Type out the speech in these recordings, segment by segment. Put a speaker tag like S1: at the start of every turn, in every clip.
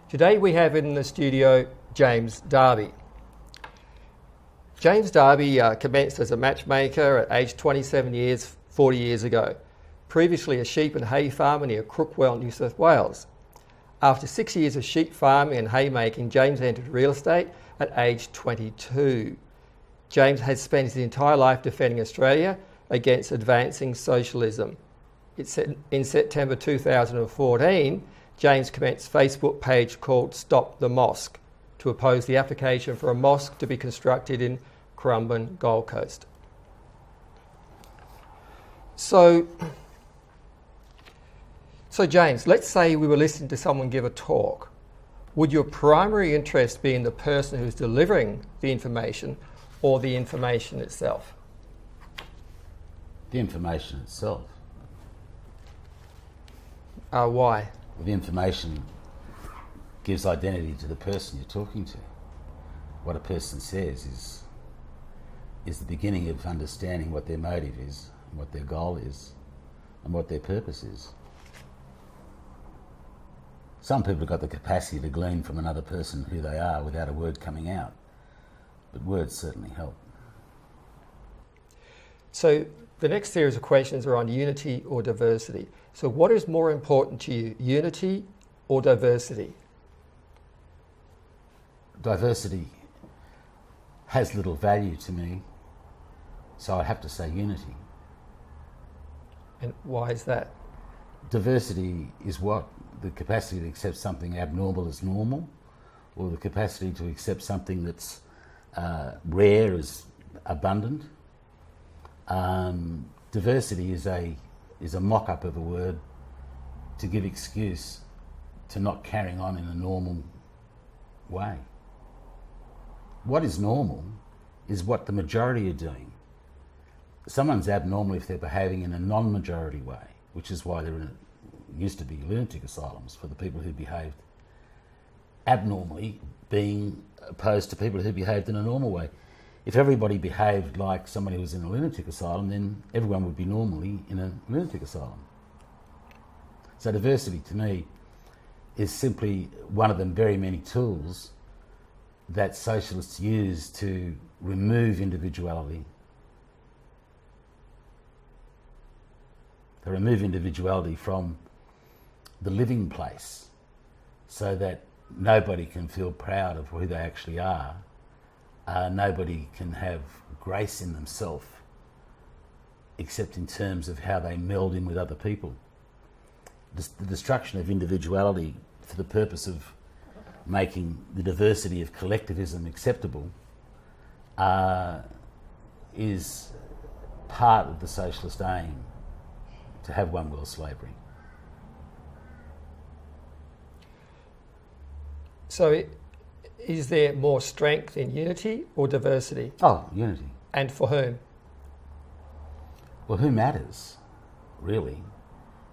S1: Today we have in the studio James Darby. James Darby commenced as a matchmaker at age 27 years, 40 years ago, previously a sheep and hay farmer near Crookwell, New South Wales. After 6 years of sheep farming and haymaking, James entered real estate at age 22. James has spent his entire life defending Australia against advancing socialism. In September 2014, James commenced a Facebook page called Stop the Mosque to oppose the application for a mosque to be constructed in Currumbin, Gold Coast. So James, let's say we were listening to someone give a talk. Would your primary interest be in the person who's delivering the information or the information itself?
S2: The information itself.
S1: Why?
S2: The information gives identity to the person you're talking to. What a person says is the beginning of understanding what their motive is, what their goal is, and what their purpose is. Some people have got the capacity to glean from another person who they are without a word coming out, but words certainly help.
S1: So the next series of questions are on unity or diversity. So what is more important to you, unity or diversity?
S2: Diversity has little value to me, so I have to say unity.
S1: And why is that?
S2: Diversity is what? The capacity to accept something abnormal as normal, or the capacity to accept something that's rare as abundant. Diversity is a mock-up of a word to give excuse to not carrying on in a normal way. What is normal is what the majority are doing. Someone's abnormal if they're behaving in a non-majority way, which is why there used to be lunatic asylums for the people who behaved abnormally, being opposed to people who behaved in a normal way. If everybody behaved like somebody who was in a lunatic asylum, then everyone would be normally in a lunatic asylum. So diversity to me is simply one of the very many tools that socialists use to remove individuality. They remove individuality from the living place so that nobody can feel proud of who they actually are. Nobody can have grace in themselves except in terms of how they meld in with other people. The destruction of individuality for the purpose of making the diversity of collectivism acceptable is part of the socialist aim to have one world slavery.
S1: So is there more strength in unity or diversity?
S2: Oh, unity.
S1: And for whom?
S2: Well, who matters, really?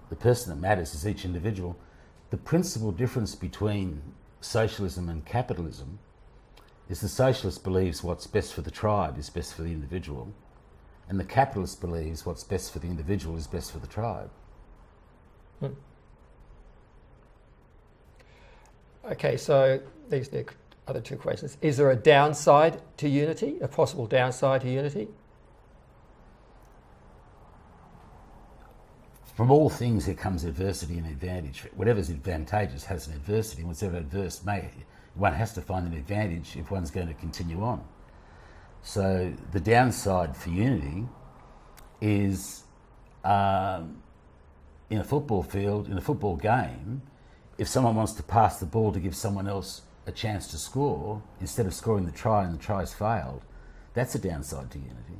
S2: The person that matters is each individual. The principal difference between socialism and capitalism is the socialist believes what's best for the tribe is best for the individual, and the capitalist believes what's best for the individual is best for the tribe.
S1: Okay, so these are the other two questions. Is there a downside to unity, a possible downside to unity?
S2: From all things there comes adversity and advantage. Whatever's advantageous has an adversity, and whatever adverse one has to find an advantage if one's going to continue on. So the downside for unity is in a football field, in a football game, if someone wants to pass the ball to give someone else a chance to score, instead of scoring the try and the try's failed, that's a downside to unity.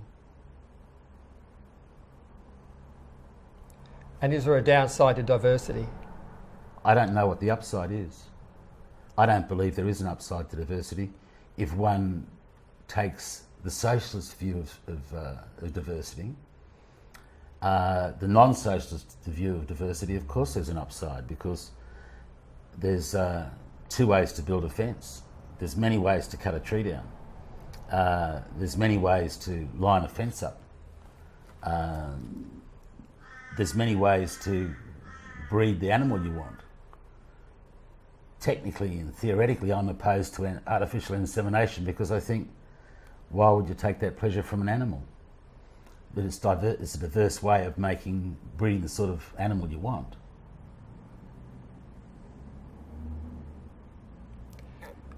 S1: And is there a downside to diversity?
S2: I don't know what the upside is. I don't believe there is an upside to diversity. If one takes the socialist view of diversity, the non-socialist view of diversity, of course there's an upside, because there's two ways to build a fence. There's many ways to cut a tree down. There's many ways to line a fence up. There's many ways to breed the animal you want. technically and theoretically I'm opposed to an artificial insemination, because I think, why would you take that pleasure from an animal? But it's a diverse way of breeding the sort of animal you want.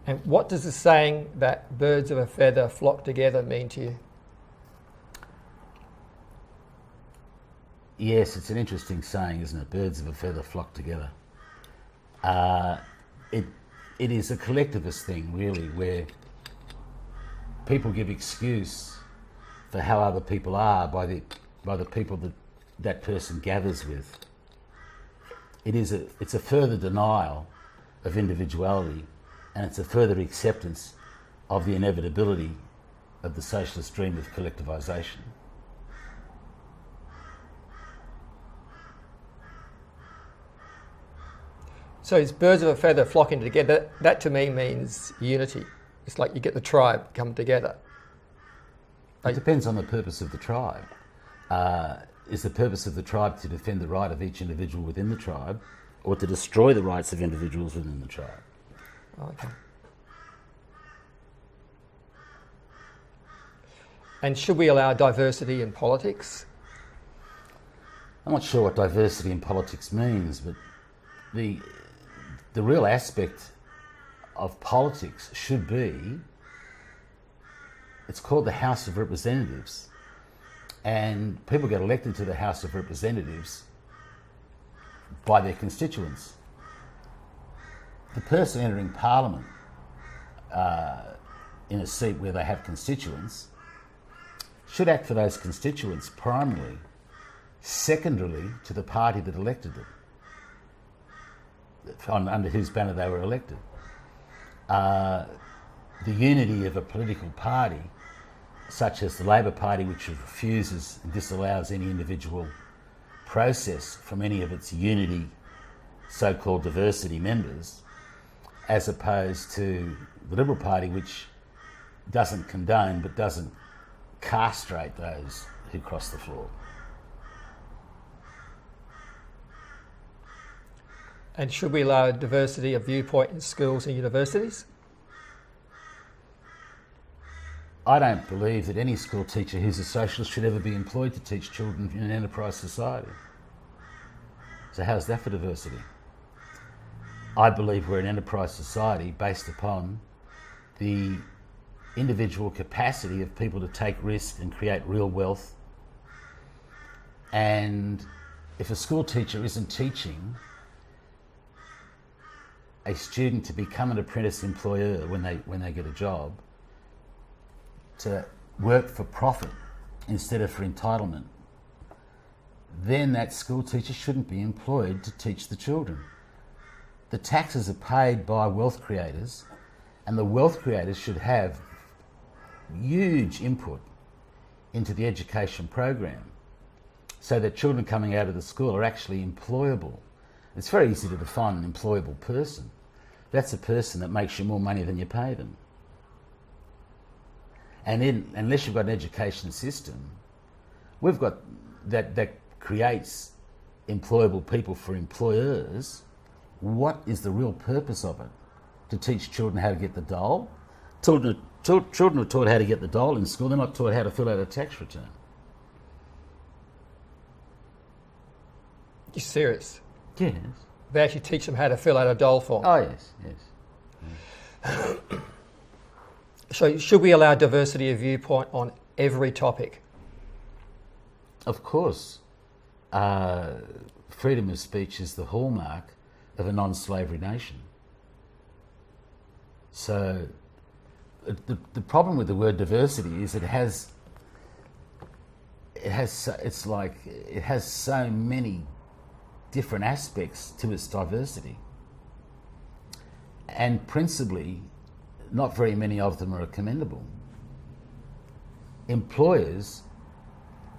S1: And what does the saying that birds of a feather flock together mean to you?
S2: Yes, it's an interesting saying, isn't it? Birds of a feather flock together. It is a collectivist thing, really, where people give excuse for how other people are by the people that person gathers with. It's a further denial of individuality, and it's a further acceptance of the inevitability of the socialist dream of collectivisation.
S1: So it's birds of a feather flocking together. That to me means unity. It's like you get the tribe come together.
S2: It depends on the purpose of the tribe. Is the purpose of the tribe to defend the right of each individual within the tribe, or to destroy the rights of individuals within the tribe?
S1: Okay. And should we allow diversity in politics?
S2: I'm not sure what diversity in politics means, but the real aspect of politics should be, it's called the House of Representatives, and people get elected to the House of Representatives by their constituents. The person entering Parliament in a seat where they have constituents should act for those constituents primarily, secondarily to the party that elected them, under whose banner they were elected. The unity of a political party, such as the Labor Party, which refuses and disallows any individual process from any of its unity, so-called diversity members, as opposed to the Liberal Party, which doesn't condone but doesn't castrate those who cross the floor.
S1: And should we allow diversity of viewpoint in schools and universities?
S2: I don't believe that any school teacher who's a socialist should ever be employed to teach children in an enterprise society. So how's that for diversity? I believe we're an enterprise society based upon the individual capacity of people to take risks and create real wealth. And if a school teacher isn't teaching a student to become an apprentice employer when they get a job, to work for profit instead of for entitlement, then that school teacher shouldn't be employed to teach the children. The taxes are paid by wealth creators, and the wealth creators should have huge input into the education program so that children coming out of the school are actually employable. It's very easy to define an employable person. That's a person that makes you more money than you pay them. And then, unless you've got an education system, we've got that creates employable people for employers. What is the real purpose of it? To teach children how to get the dole? Children are taught how to get the dole in school. They're not taught how to fill out a tax return.
S1: You're serious?
S2: Yes.
S1: They actually teach them how to fill out a dole form.
S2: Oh, yes.
S1: So should we allow diversity of viewpoint on every topic?
S2: Of course. Freedom of speech is the hallmark of a non-slavery nation. So the problem with the word diversity is it has so many different aspects to its diversity, and principally not very many of them are commendable. Employers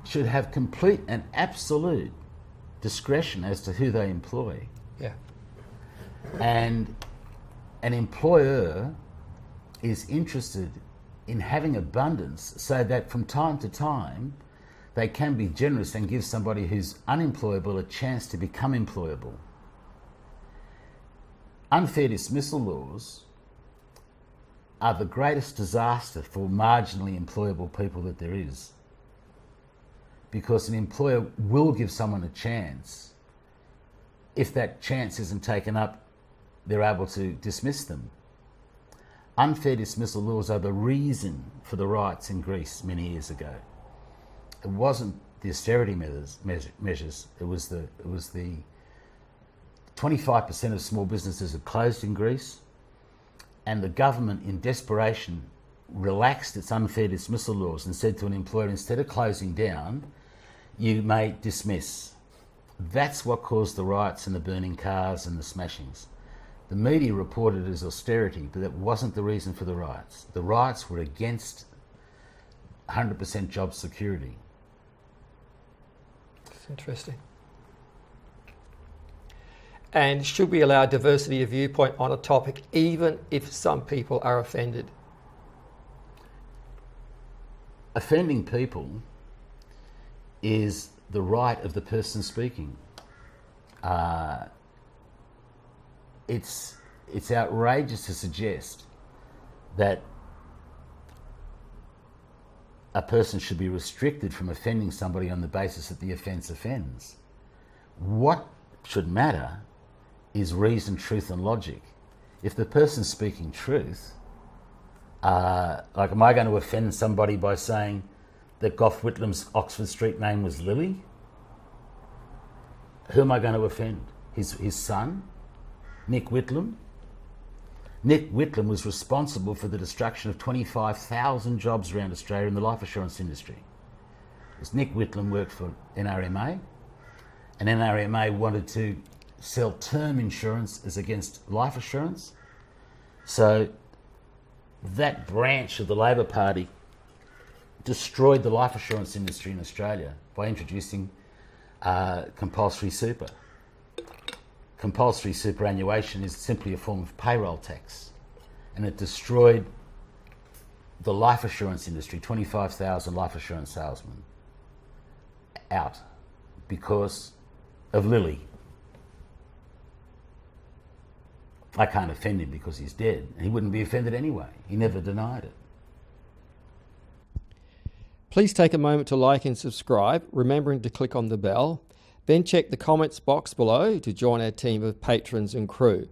S2: should have complete and absolute discretion as to who they employ.
S1: Yeah.
S2: And an employer is interested in having abundance so that from time to time they can be generous and give somebody who's unemployable a chance to become employable. Unfair dismissal laws are the greatest disaster for marginally employable people that there is. Because an employer will give someone a chance. If that chance isn't taken up, they're able to dismiss them. Unfair dismissal laws are the reason for the riots in Greece many years ago. It wasn't the austerity measures. It was the 25% of small businesses had closed in Greece, and the government, in desperation, relaxed its unfair dismissal laws and said to an employer, instead of closing down, you may dismiss. That's what caused the riots and the burning cars and the smashings. The media reported it as austerity, but that wasn't the reason for the riots. The riots were against 100% job security.
S1: That's interesting. And should we allow diversity of viewpoint on a topic even if some people are offended?
S2: Offending people is the right of the person speaking. It's outrageous to suggest that a person should be restricted from offending somebody on the basis that the offence offends. What should matter is reason, truth and logic. If the person's speaking truth, like, am I going to offend somebody by saying that Gough Whitlam's Oxford Street name was Lily? Who am I going to offend? His son, Nick Whitlam? Nick Whitlam was responsible for the destruction of 25,000 jobs around Australia in the life assurance industry. Because Nick Whitlam worked for NRMA, and NRMA wanted to sell term insurance as against life assurance. So that branch of the Labor Party destroyed the life assurance industry in Australia by introducing compulsory super. Compulsory superannuation is simply a form of payroll tax, and it destroyed the life assurance industry, 25,000 life assurance salesmen out because of Lily. I can't offend him because he's dead, and he wouldn't be offended anyway. He never denied it.
S1: Please take a moment to like and subscribe, remembering to click on the bell. Then check the comments box below to join our team of patrons and crew.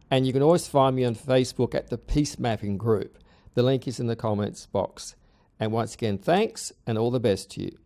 S1: And you can always find me on Facebook at the Peace Mapping Group. The link is in the comments box. And once again, thanks and all the best to you.